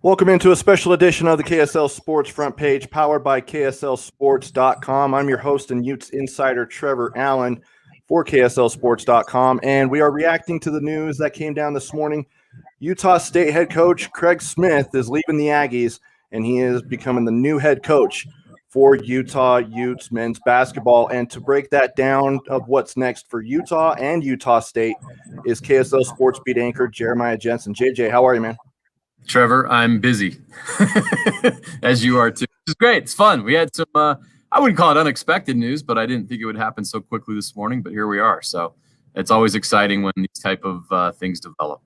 Welcome into a special edition of the KSL Sports Front Page, powered by KSLSports.com. I'm your host and Utes insider, Trevor Allen, for KSLSports.com, and we are reacting to the news that came down this morning. Utah State head coach Craig Smith is leaving the Aggies, and he is becoming the new head coach for Utah Utes men's basketball. And to break that down of what's next for Utah and Utah State is KSL SportsBeat anchor Jeremiah Jensen. JJ, how are you, man? Trevor, I'm busy, as you are too. It's great. It's fun. We had some, I wouldn't call it unexpected news, but I didn't think it would happen so quickly this morning, but here we are. So it's always exciting when these type of things develop.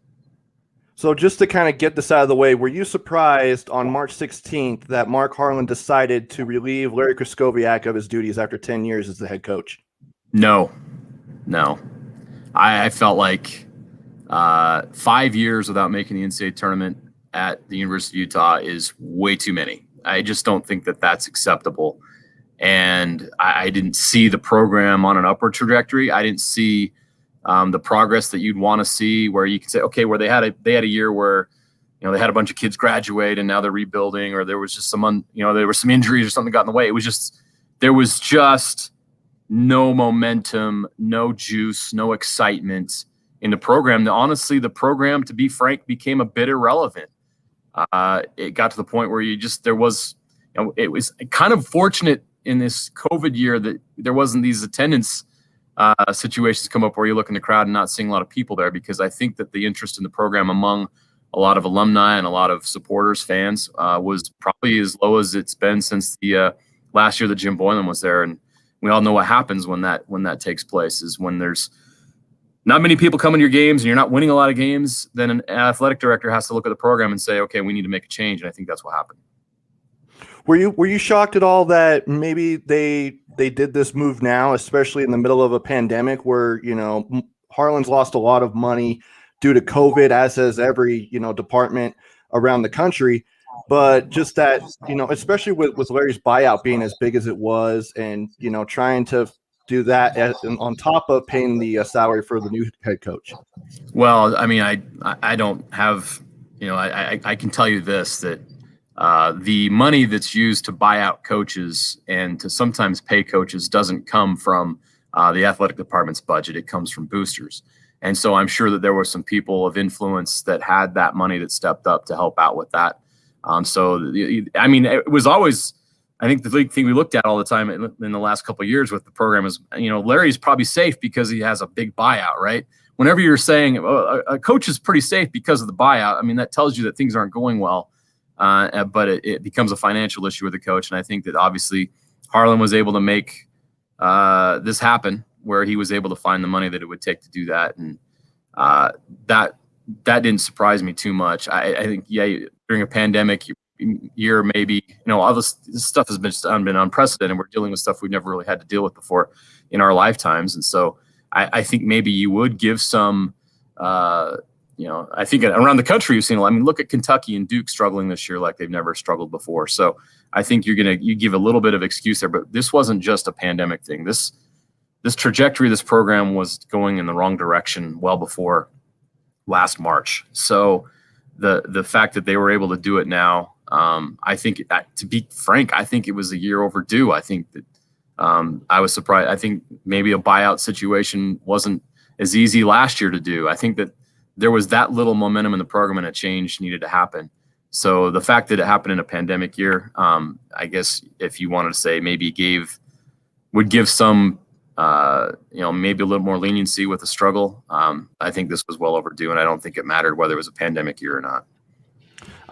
So just to kind of get this out of the way, were you surprised on March 16th that Mark Harlan decided to relieve Larry Kraskowiak of his duties after 10 years as the head coach? No. I felt like 5 years without making the NCAA tournament at the University of Utah is way too many. I just don't think that that's acceptable. And I didn't see the program on an upward trajectory. I didn't see the progress that you'd want to see, where you could say, okay, where they had a year where, they had a bunch of kids graduate and now they're rebuilding, or there was just there were some injuries or something got in the way. There was just no momentum, no juice, no excitement in the program. Honestly, the program, to be frank, became a bit irrelevant. It got to the point where it was kind of fortunate in this COVID year that there wasn't these attendance situations come up where you look in the crowd and not seeing a lot of people there, because I think that the interest in the program among a lot of alumni and a lot of supporters, fans, was probably as low as it's been since the last year that Jim Boylan was there. And we all know what happens when that takes place, is when there's not many people coming to your games and you're not winning a lot of games, then an athletic director has to look at the program and say, okay, we need to make a change. And I think that's what happened. Were you shocked at all that maybe they did this move now, especially in the middle of a pandemic where, Harlan's lost a lot of money due to COVID, as has every, department around the country. But just that, especially with Larry's buyout being as big as it was, and, trying to do that on top of paying the salary for the new head coach. Well, I mean, I don't have, I can tell you this, that the money that's used to buy out coaches and to sometimes pay coaches doesn't come from the athletic department's budget. It comes from boosters. And so I'm sure that there were some people of influence that had that money that stepped up to help out with that. It was always, I think the big thing we looked at all the time in the last couple of years with the program is, Larry's probably safe because he has a big buyout, right? Whenever you're saying a coach is pretty safe because of the buyout, I mean, that tells you that things aren't going well. But it becomes a financial issue with the coach. And I think that obviously Harlan was able to make this happen, where he was able to find the money that it would take to do that. And that didn't surprise me too much. I think, during a pandemic year, maybe, all this stuff has been unprecedented. We're dealing with stuff we've never really had to deal with before in our lifetimes. And so I think maybe you would give some, I think around the country you've seen a lot. I mean, look at Kentucky and Duke struggling this year like they've never struggled before. So I think you give a little bit of excuse there, but this wasn't just a pandemic thing. This trajectory of this program was going in the wrong direction well before last March. So the fact that they were able to do it now, I think, to be frank, I think it was a year overdue. I think that I was surprised. I think maybe a buyout situation wasn't as easy last year to do. I think that there was that little momentum in the program and a change needed to happen. So the fact that it happened in a pandemic year, I guess if you wanted to say maybe would give some, maybe a little more leniency with the struggle. I think this was well overdue, and I don't think it mattered whether it was a pandemic year or not.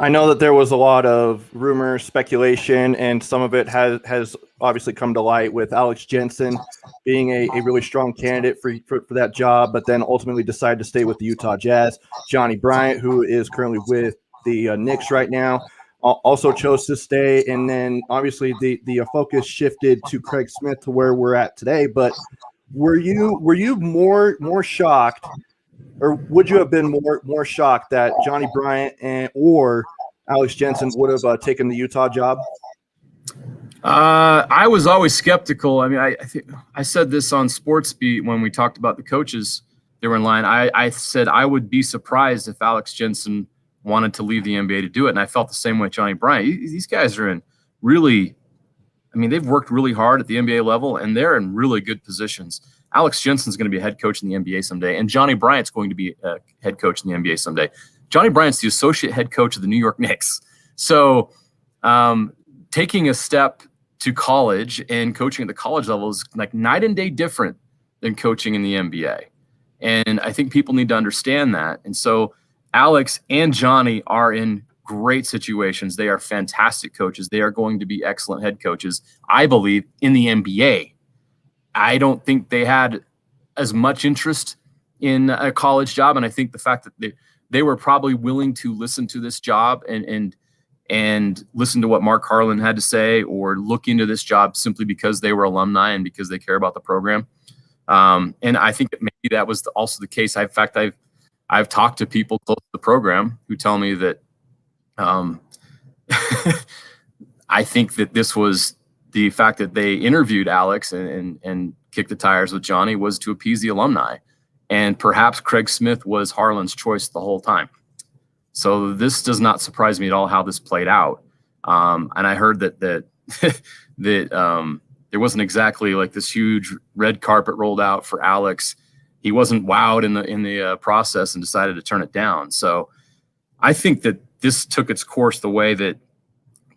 I know that there was a lot of rumors, speculation, and some of it has obviously come to light with Alex Jensen being a really strong candidate for that job, but then ultimately decided to stay with the Utah Jazz. Johnny Bryant, who is currently with the Knicks right now, also chose to stay. And then obviously the focus shifted to Craig Smith to where we're at today. But were you more shocked, or would you have been more shocked that Johnny Bryant or Alex Jensen would have taken the Utah job? I was always skeptical. I mean, I think I said this on SportsBeat when we talked about the coaches that were in line. I said I would be surprised if Alex Jensen wanted to leave the NBA to do it. And I felt the same way with Johnny Bryant. These guys are in really, I mean, they've worked really hard at the NBA level, and they're in really good positions. Alex Jensen's going to be a head coach in the NBA someday, and Johnny Bryant's going to be a head coach in the NBA someday. Johnny Bryant's the associate head coach of the New York Knicks. So taking a step to college and coaching at the college level is like night and day different than coaching in the NBA. And I think people need to understand that. And so Alex and Johnny are in great situations. They are fantastic coaches. They are going to be excellent head coaches, I believe, in the NBA. I don't think they had as much interest in a college job. And I think the fact that they were probably willing to listen to this job and listen to what Mark Harlan had to say, or look into this job simply because they were alumni and because they care about the program. And I think that maybe that was also the case. In fact, I've talked to people close to the program who tell me that I think that this was the fact that they interviewed Alex and kicked the tires with Johnny was to appease the alumni. And perhaps Craig Smith was Harlan's choice the whole time. So this does not surprise me at all how this played out. And I heard that there wasn't exactly like this huge red carpet rolled out for Alex. He wasn't wowed in the process and decided to turn it down. So I think that this took its course the way that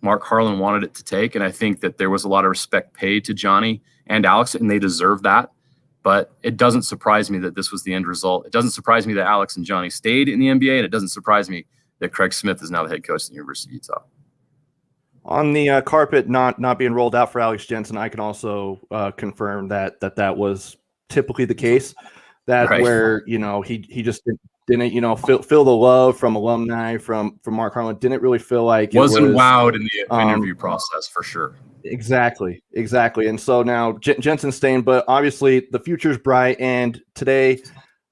Mark Harlan wanted it to take. And I think that there was a lot of respect paid to Johnny and Alex, and they deserve that. But it doesn't surprise me that this was the end result. It doesn't surprise me that Alex and Johnny stayed in the NBA, and it doesn't surprise me that Craig Smith is now the head coach at the University of Utah. On the carpet not being rolled out for Alex Jensen, I can also confirm that was typically the case. That right. Where he just didn't feel the love from alumni from Mark Harlan. Didn't really feel like wasn't wowed in the interview process for sure. Exactly. And so now Jensen's staying, but obviously the future's bright. And today,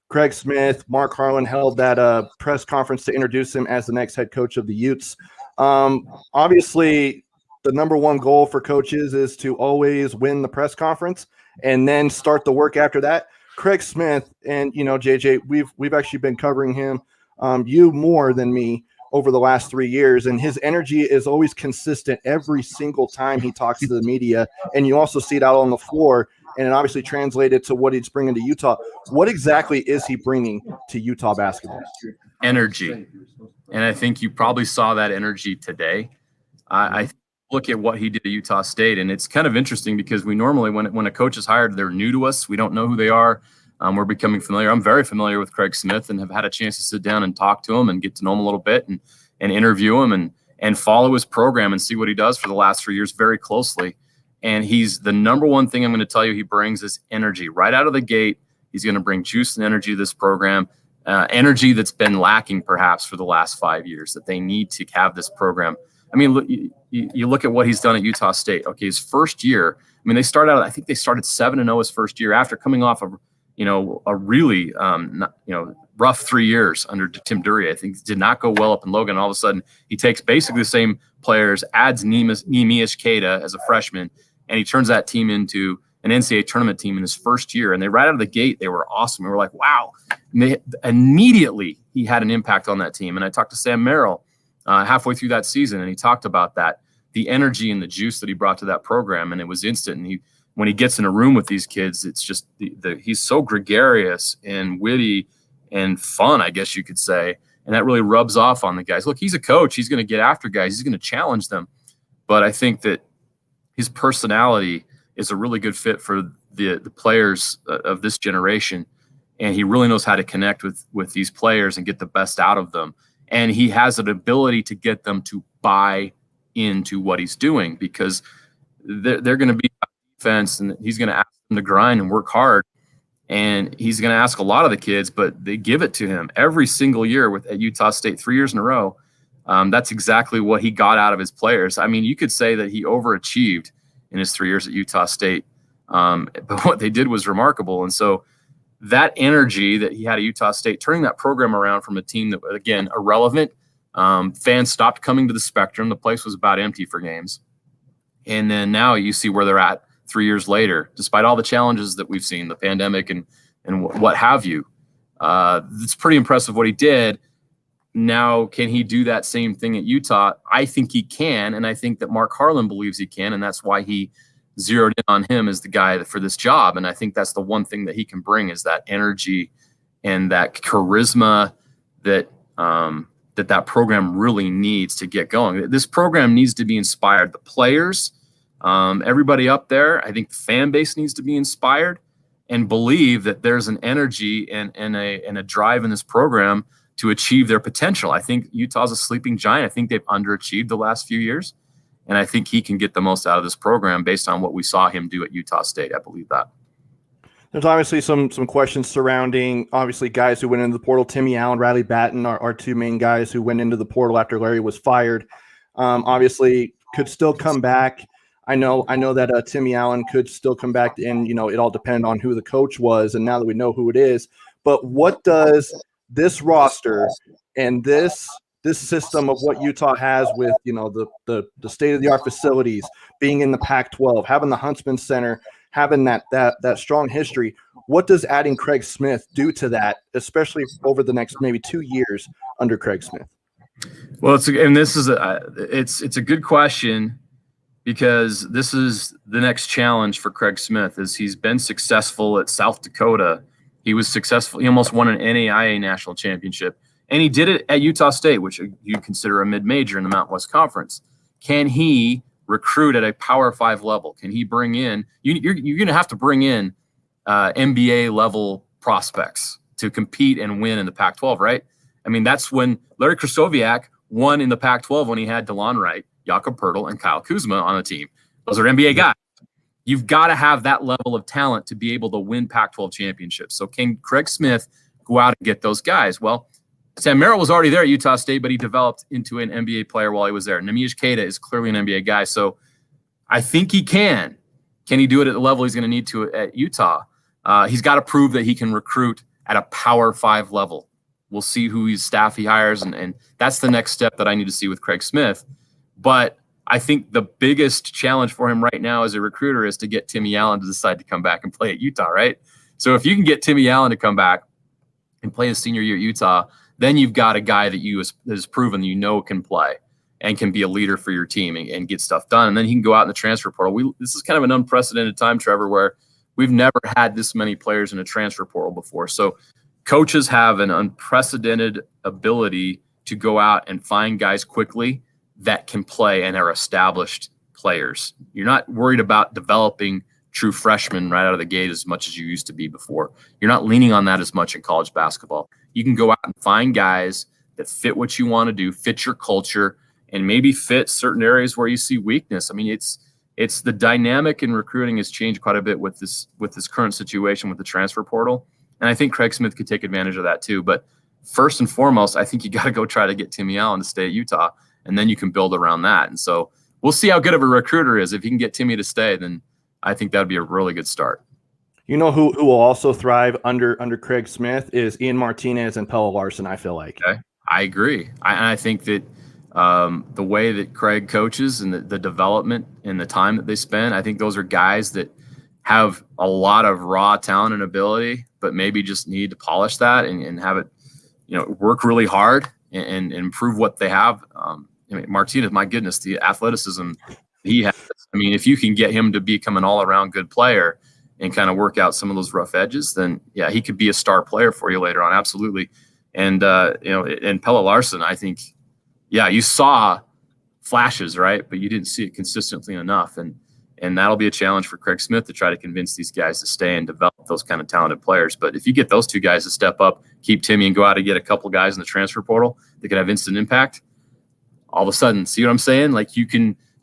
Craig Smith, Mark Harlan held that press conference to introduce him as the next head coach of the Utes. Obviously, the number one goal for coaches is to always win the press conference and then start the work after that. Craig Smith and JJ, we've actually been covering him, you more than me, over the last 3 years, and his energy is always consistent every single time he talks to the media, and you also see it out on the floor, and it obviously translated to what he's bringing to Utah. What exactly is he bringing to Utah basketball? Energy, and I think you probably saw that energy today. I look at what he did at Utah State, and it's kind of interesting because we normally, when a coach is hired, they're new to us. We don't know who they are. We're becoming familiar. I'm very familiar with Craig Smith and have had a chance to sit down and talk to him and get to know him a little bit and interview him and follow his program and see what he does for the last 3 years very closely. And he's the number one thing I'm going to tell you he brings is energy. Right out of the gate, he's going to bring juice and energy to this program, energy that's been lacking perhaps for the last 5 years, that they need to have this program. I mean, look, you look at what he's done at Utah State. Okay, his first year, I mean, they started 7-0 his first year after coming off of a really rough 3 years under Tim Duryea. I think did not go well up in Logan. All of a sudden, he takes basically the same players, adds Nemi Ishkeda as a freshman, and he turns that team into an NCAA tournament team in his first year. And they right out of the gate, they were awesome. We were like, wow. And immediately he had an impact on that team. And I talked to Sam Merrill halfway through that season, and he talked about that, the energy and the juice that he brought to that program, and it was instant. And when he gets in a room with these kids, it's just he's so gregarious and witty and fun, I guess you could say. And that really rubs off on the guys. Look, he's a coach. He's going to get after guys. He's going to challenge them. But I think that his personality is a really good fit for the players of this generation. And he really knows how to connect with these players and get the best out of them. And he has an ability to get them to buy into what he's doing, because they're going to be defense, and he's going to ask them to grind and work hard, and he's going to ask a lot of the kids, but they give it to him every single year at Utah State 3 years in a row. That's exactly what he got out of his players. I mean, you could say that he overachieved in his 3 years at Utah State, but what they did was remarkable. And so that energy that he had at Utah State, turning that program around from a team that, again, irrelevant, fans stopped coming to the Spectrum. The place was about empty for games. And then now you see where they're at 3 years later, despite all the challenges that we've seen, the pandemic and what have you. It's pretty impressive what he did. Now, can he do that same thing at Utah? I think he can, and I think that Mark Harlan believes he can, and that's why he zeroed in on him as the guy for this job. And I think that's the one thing that he can bring is that energy and that charisma that that program really needs to get going. This program needs to be inspired. The players, everybody up there, I think the fan base needs to be inspired and believe that there's an energy and a drive in this program to achieve their potential. I think Utah's a sleeping giant. I think they've underachieved the last few years, and I think he can get the most out of this program based on what we saw him do at Utah State. I believe that. There's obviously some questions surrounding obviously guys who went into the portal. Timmy Allen, Riley Batten are two main guys who went into the portal after Larry was fired. Obviously could still come back. I know that Timmy Allen could still come back, and it all depended on who the coach was. And now that we know who it is, but what does this roster and this system of what Utah has with the state of the art facilities, being in the Pac-12, having the Huntsman Center, having that strong history, what does adding Craig Smith do to that, especially over the next maybe 2 years under Craig Smith? Well, it's a good question, because this is the next challenge for Craig Smith. Is he's been successful at South Dakota. He was successful. He almost won an NAIA national championship, and he did it at Utah State, which you consider a mid-major in the Mountain West Conference. Can he recruit at a Power 5 level? Can he bring in – you're going to have to bring in NBA-level prospects to compete and win in the Pac-12, right? I mean, that's when Larry Krystkowiak won in the Pac-12 when he had DeLon Wright, Jakob Poeltl, and Kyle Kuzma on the team. Those are NBA guys. You've got to have that level of talent to be able to win Pac-12 championships. So can Craig Smith go out and get those guys? Well, Sam Merrill was already there at Utah State, but he developed into an NBA player while he was there. Nemi is clearly an NBA guy. So I think he can. Can he do it at the level he's going to need to at Utah? He's got to prove that he can recruit at a Power 5 level. We'll see who his staff he hires, and that's the next step that I need to see with Craig Smith. But I think the biggest challenge for him right now as a recruiter is to get Timmy Allen to decide to come back and play at Utah, right? So if you can get Timmy Allen to come back and play his senior year at Utah, then you've got a guy that has proven can play and can be a leader for your team and get stuff done. And then he can go out in the transfer portal. This is kind of an unprecedented time, Trevor, where we've never had this many players in a transfer portal before. So coaches have an unprecedented ability to go out and find guys quickly that can play and are established players. You're not worried about developing true freshmen right out of the gate as much as you used to be before. You're not leaning on that as much in college basketball. You can go out and find guys that fit what you want to do, fit your culture, and maybe fit certain areas where you see weakness. I mean, it's the dynamic in recruiting has changed quite a bit with this current situation with the transfer portal. And I think Craig Smith could take advantage of that too. But first and foremost, I think you got to go try to get Timmy Allen to stay at Utah, and then you can build around that. And so we'll see how good of a recruiter is. If he can get Timmy to stay, then I think that would be a really good start. You know who will also thrive under Craig Smith is Ian Martinez and Pelle Larsson, I feel like. Okay. I agree. I think that the way that Craig coaches and the development and the time that they spend, I think those are guys that have a lot of raw talent and ability, but maybe just need to polish that and have it, work really hard and improve what they have. Martinez, my goodness, the athleticism he has. I mean, if you can get him to become an all-around good player and kind of work out some of those rough edges, then yeah, he could be a star player for you later on. Absolutely. And, and Pelle Larsson, I think, yeah, you saw flashes, right? But you didn't see it consistently enough. And that'll be a challenge for Craig Smith to try to convince these guys to stay and develop those kind of talented players. But if you get those two guys to step up, keep Timmy, and go out and get a couple guys in the transfer portal that could have instant impact, all of a sudden, see what I'm saying? Like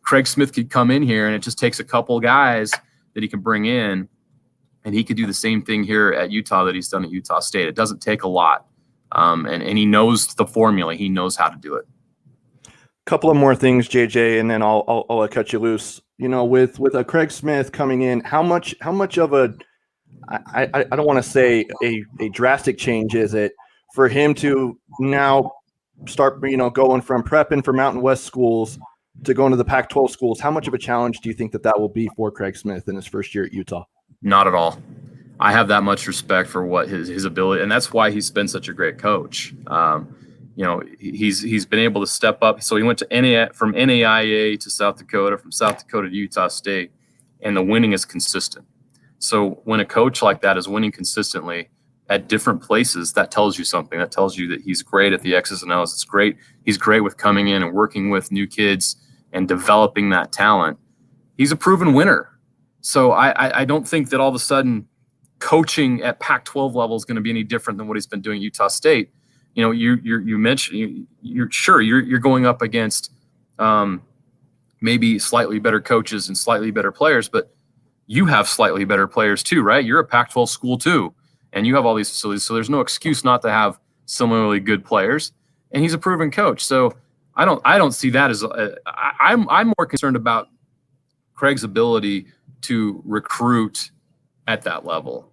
Craig Smith could come in here and it just takes a couple guys that he can bring in, and he could do the same thing here at Utah that he's done at Utah State. It doesn't take a lot. And he knows the formula. He knows how to do it. Couple of more things, JJ, and then I'll cut you loose. With a Craig Smith coming in, how much of a I don't want to say a drastic change is it for him to now start going from prepping for Mountain West schools to going to the Pac-12 schools? How much of a challenge do you think that will be for Craig Smith in his first year at Utah? Not at all. I have that much respect for what his ability, and that's why he's been such a great coach. he's been able to step up. So he went to from NAIA to South Dakota, from South Dakota to Utah State, and the winning is consistent. So when a coach like that is winning consistently at different places, that tells you something. That tells you that he's great at the X's and O's. It's great. He's great with coming in and working with new kids and developing that talent. He's a proven winner. So I don't think that all of a sudden coaching at Pac-12 level is going to be any different than what he's been doing at Utah State. You mentioned you're going up against maybe slightly better coaches and slightly better players, but you have slightly better players too, right? You're a Pac-12 school too, and you have all these facilities, so there's no excuse not to have similarly good players. And he's a proven coach, so I don't see that as I'm more concerned about Craig's ability to recruit at that level,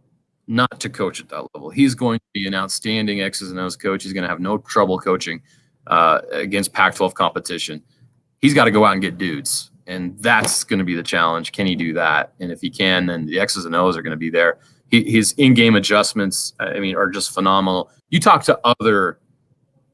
not to coach at that level. He's going to be an outstanding X's and O's coach. He's going to have no trouble coaching against Pac-12 competition. He's got to go out and get dudes, and that's going to be the challenge. Can he do that? And if he can, then the X's and O's are going to be there. His in-game adjustments, are just phenomenal. You talk to other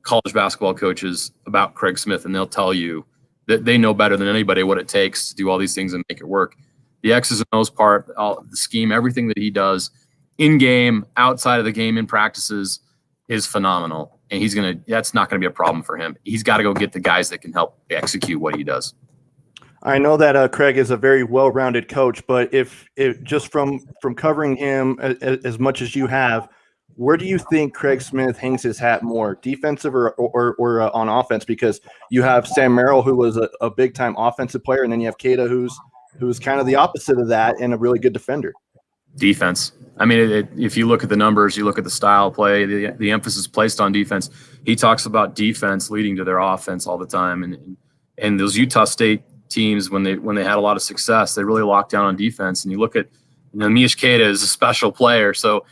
college basketball coaches about Craig Smith, and they'll tell you that they know better than anybody what it takes to do all these things and make it work. The X's and O's part, the scheme, everything that he does in game, outside of the game, in practices is phenomenal. And that's not going to be a problem for him. He's got to go get the guys that can help execute what he does. I know that Craig is a very well-rounded coach, but if just from covering him as much as you have, where do you think Craig Smith hangs his hat more, defensive or on offense? Because you have Sam Merrill, who was a big-time offensive player, and then you have Keita, who's kind of the opposite of that and a really good defender. Defense. If you look at the numbers, you look at the style of play, the emphasis placed on defense. He talks about defense leading to their offense all the time, and those Utah State teams, when they had a lot of success, they really locked down on defense. And you look at, Mish Keita is a special player, so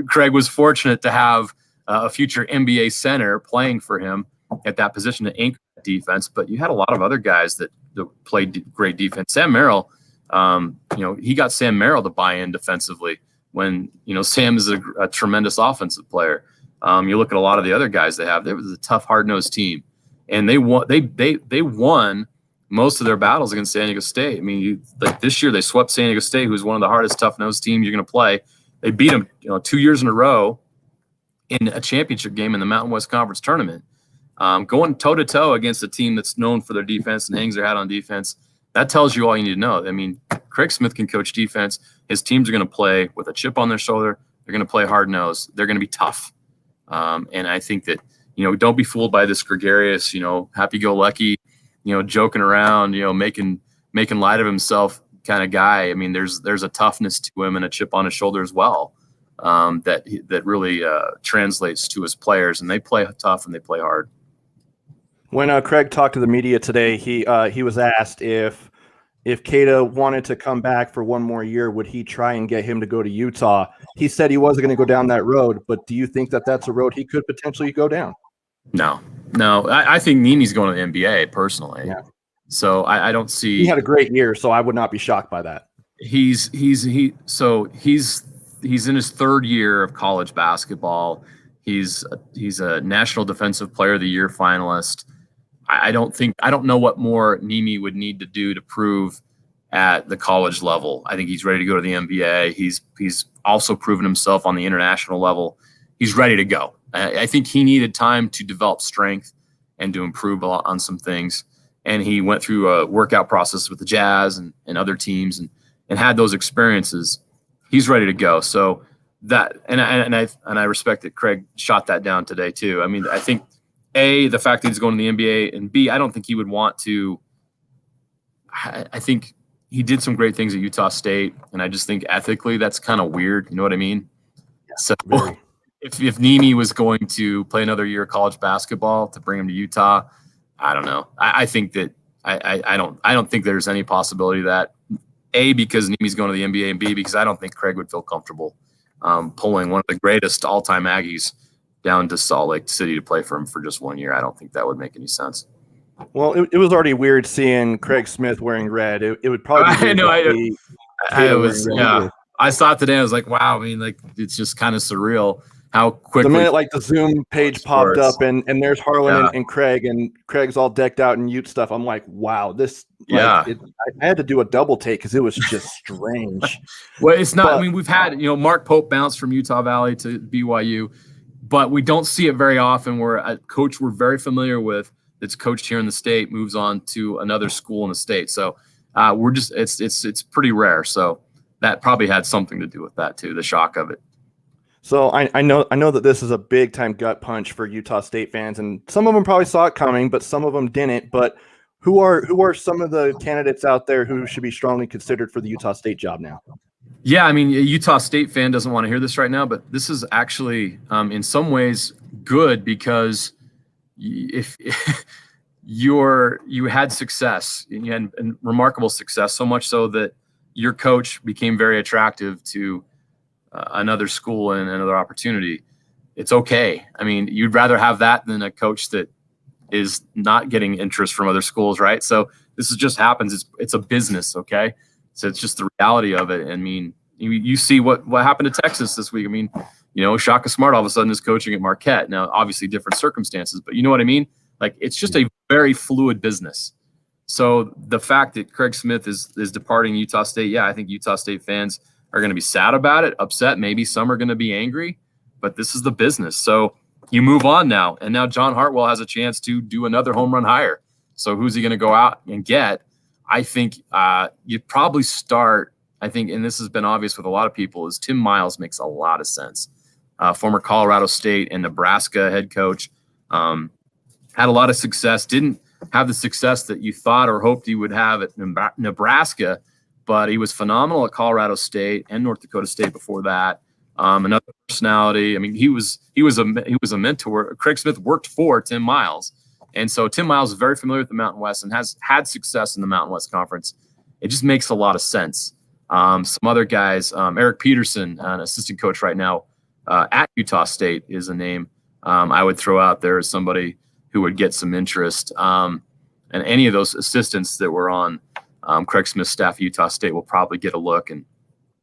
Craig was fortunate to have a future NBA center playing for him at that position to anchor defense. But you had a lot of other guys that played great defense. Sam Merrill, he got Sam Merrill to buy in defensively when, Sam is a tremendous offensive player. You look at a lot of the other guys they have, there was a tough, hard-nosed team, and they won most of their battles against San Diego State. This year they swept San Diego State, who's one of the hardest, tough-nosed teams you're going to play. They beat them, 2 years in a row in a championship game in the Mountain West Conference tournament. Going toe-to-toe against a team that's known for their defense and hangs their hat on defense, that tells you all you need to know. Craig Smith can coach defense. His teams are going to play with a chip on their shoulder. They're going to play hard-nosed. They're going to be tough. And I think that, don't be fooled by this gregarious, happy-go-lucky, joking around, making light of himself kind of guy. There's a toughness to him and a chip on his shoulder as well, that really translates to his players, and they play tough and they play hard. When Craig talked to the media today, he was asked if Keita wanted to come back for one more year, would he try and get him to go to Utah? He said he wasn't going to go down that road, but do you think that that's a road he could potentially go down? No. I think Nemi's going to the NBA personally. Yeah. So I don't see. He had a great year, so I would not be shocked by that. He's in his third year of college basketball. He's a National Defensive Player of the Year finalist. I don't know what more Nemi would need to do to prove at the college level. I think he's ready to go to the NBA. He's also proven himself on the international level. He's ready to go. I think he needed time to develop strength and to improve on some things. And he went through a workout process with the Jazz and other teams and had those experiences. He's ready to go. So that, and I respect that Craig shot that down today too. I think A, the fact that he's going to the NBA, and B, I don't think he would want to. I think he did some great things at Utah State, and I just think ethically that's kind of weird. You know what I mean? Yeah, so really. If Nemi was going to play another year of college basketball to bring him to Utah, I don't know. I think that I don't think there's any possibility of that. A, because Nemi's going to the NBA, and B, because I don't think Craig would feel comfortable pulling one of the greatest all-time Aggies down to Salt Lake City to play for him for just 1 year. I don't think that would make any sense. Well, it was already weird seeing Craig Smith wearing red. It would probably be I saw it today. I was like, wow. It's just kind of surreal. how quickly the minute like the Zoom page popped up and there's Harlan Yeah. and Craig, and Craig's all decked out in Ute stuff, I'm like, wow, this Yeah. I had to do a double take because it was just strange. Well, it's not. But, I mean, we've had Mark Pope bounce from Utah Valley to BYU, but we don't see it very often where a coach we're very familiar with that's coached here in the state moves on to another school in the state. So we're just it's pretty rare. So that probably had something to do with that too, the shock of it. So I know that this is a big time gut punch for Utah State fans, and some of them probably saw it coming, but some of them didn't. But who are some of the candidates out there who should be strongly considered for the Utah State job now? Yeah, I mean, a Utah State fan doesn't want to hear this right now, but this is actually in some ways good because if you had success and you had remarkable success, so much so that your coach became very attractive to another school and another opportunity. It's okay. I mean, you'd rather have that than a coach that is not getting interest from other schools, right? So this is just happens. It's a business, okay? So it's just the reality of it. I mean, you see what happened to Texas this week. I mean, Shaka Smart all of a sudden is coaching at Marquette. Now, obviously different circumstances, but you know what I mean? Like, it's just a very fluid business. So the fact that Craig Smith is departing Utah State, yeah, I think Utah State fans are going to be sad about it, upset. Maybe some are going to be angry, but this is the business. So you move on now. And now John Hartwell has a chance to do another home run hire. So who's he going to go out and get? I think you'd probably start, and this has been obvious with a lot of people, is Tim Miles makes a lot of sense. Former Colorado State and Nebraska head coach, had a lot of success, didn't have the success that you thought or hoped he would have at Nebraska, but he was phenomenal at Colorado State and North Dakota State before that. Another personality. I mean, he was a mentor. Craig Smith worked for Tim Miles. And so Tim Miles is very familiar with the Mountain West and has had success in the Mountain West Conference. It just makes a lot of sense. Some other guys, Eric Peterson, an assistant coach right now at Utah State, is a name I would throw out there as somebody who would get some interest. And any of those assistants that were on Craig Smith's staff at Utah State will probably get a look. And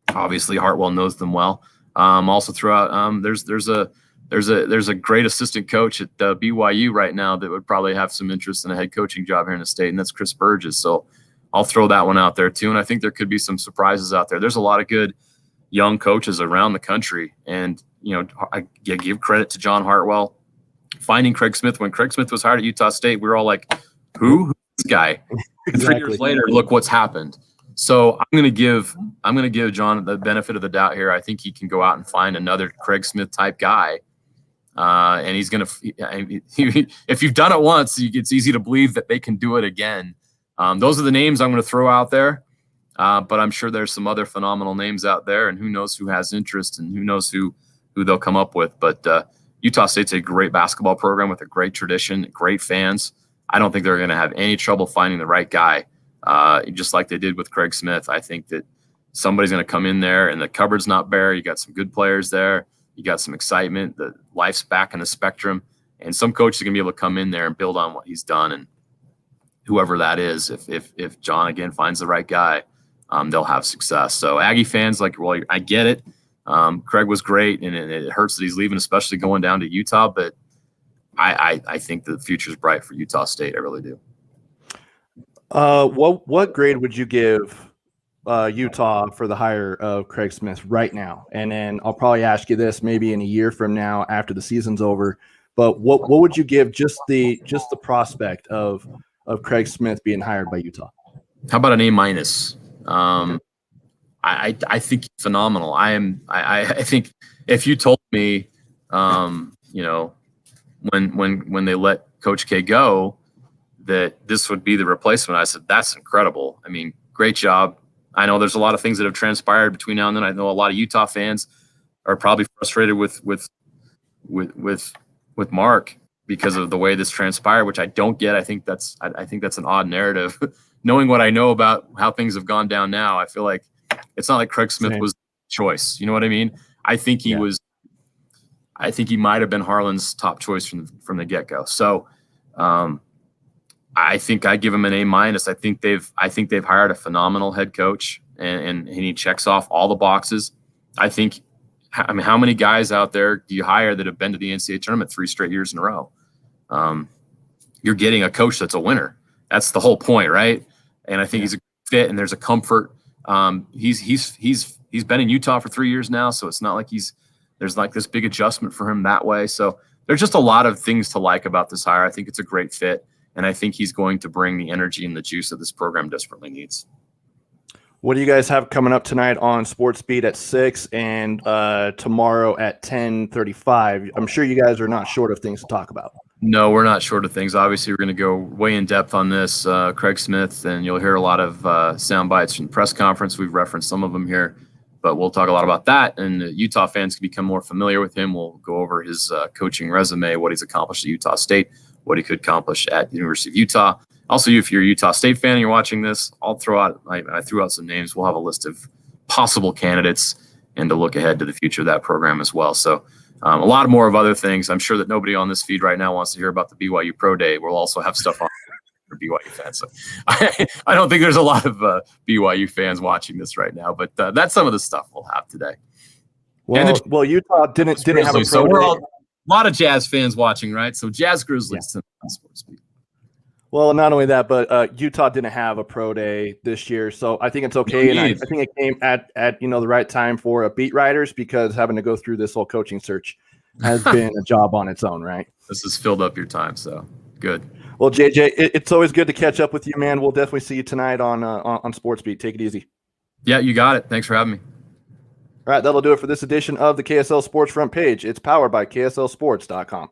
obviously Hartwell knows them well. Also throw out there's a great assistant coach at BYU right now that would probably have some interest in a head coaching job here in the state, and that's Chris Burgess. So I'll throw that one out there too. And I think there could be some surprises out there. There's a lot of good young coaches around the country. And, I give credit to John Hartwell finding Craig Smith. When Craig Smith was hired at Utah State, we were all like, who's this guy? Exactly. 3 years later, look what's happened. So I'm going to give John the benefit of the doubt here. I think he can go out and find another Craig Smith type guy. And he's going to, if you've done it once, it's easy to believe that they can do it again. Those are the names I'm going to throw out there. But I'm sure there's some other phenomenal names out there, and who knows who has interest and who knows who they'll come up with. But Utah State's a great basketball program with a great tradition, great fans. I don't think they're going to have any trouble finding the right guy, just like they did with Craig Smith. I think that somebody's going to come in there and the cupboard's not bare. You got some good players there. You got some excitement. The life's back in the spectrum. And some coaches are going to be able to come in there and build on what he's done. And whoever that is, if John, again, finds the right guy, they'll have success. So Aggie fans, well, I get it. Craig was great, and it hurts that he's leaving, especially going down to Utah. But I think the future's bright for Utah State. I really do. What grade would you give Utah for the hire of Craig Smith right now? And then I'll probably ask you this maybe in a year from now after the season's over. But what would you give just the prospect of Craig Smith being hired by Utah? How about an A-? I think he's phenomenal. I think if you told me, when they let Coach K go, that this would be the replacement, I said, that's incredible. I mean, great job. I know there's a lot of things that have transpired between now and then. I know a lot of Utah fans are probably frustrated with Mark because of the way this transpired, which I don't get. I think that's an odd narrative. Knowing what I know about how things have gone down now, I feel like it's not like Craig Smith was the choice. You know what I mean? I think he was. I think he might have been Harlan's top choice from the get-go. So I think I give him an A-. I think they've hired a phenomenal head coach, and he checks off all the boxes. I think I mean, how many guys out there do you hire that have been to the NCAA tournament 3 straight years in a row? You're getting a coach that's a winner. That's the whole point, right? And I think he's a fit, and there's a comfort. He's been in Utah for 3 years now, so it's not like there's like this big adjustment for him that way. So there's just a lot of things to like about this hire. I think it's a great fit, and I think he's going to bring the energy and the juice that this program desperately needs. What do you guys have coming up tonight on SportsBeat at 6 and tomorrow at 10:35? I'm sure you guys are not short of things to talk about. No, we're not short of things. Obviously, we're going to go way in depth on this. Craig Smith, and you'll hear a lot of sound bites from the press conference. We've referenced some of them here, but we'll talk a lot about that. And Utah fans can become more familiar with him. We'll go over his coaching resume, what he's accomplished at Utah State, what he could accomplish at the University of Utah. Also, if you're a Utah State fan and you're watching this, I threw out some names. We'll have a list of possible candidates and to look ahead to the future of that program as well. So a lot more of other things. I'm sure that nobody on this feed right now wants to hear about the BYU Pro Day. We'll also have stuff on for BYU fans. So I don't think there's a lot of BYU fans watching this right now, but that's some of the stuff we'll have today. Well, Utah didn't have a pro so we're day. all, a lot of Jazz fans watching, right? So Jazz Grizzlies tonight on SportsBeat. Well, not only that, but Utah didn't have a pro day this year, so I think it's okay. And I think it came at the right time for beat writers, because having to go through this whole coaching search has been a job on its own, right? This has filled up your time, so good. Well, JJ, it's always good to catch up with you, man. We'll definitely see you tonight on SportsBeat. Take it easy. Yeah, you got it. Thanks for having me. All right, that'll do it for this edition of the KSL Sports Front Page. It's powered by KSLSports.com.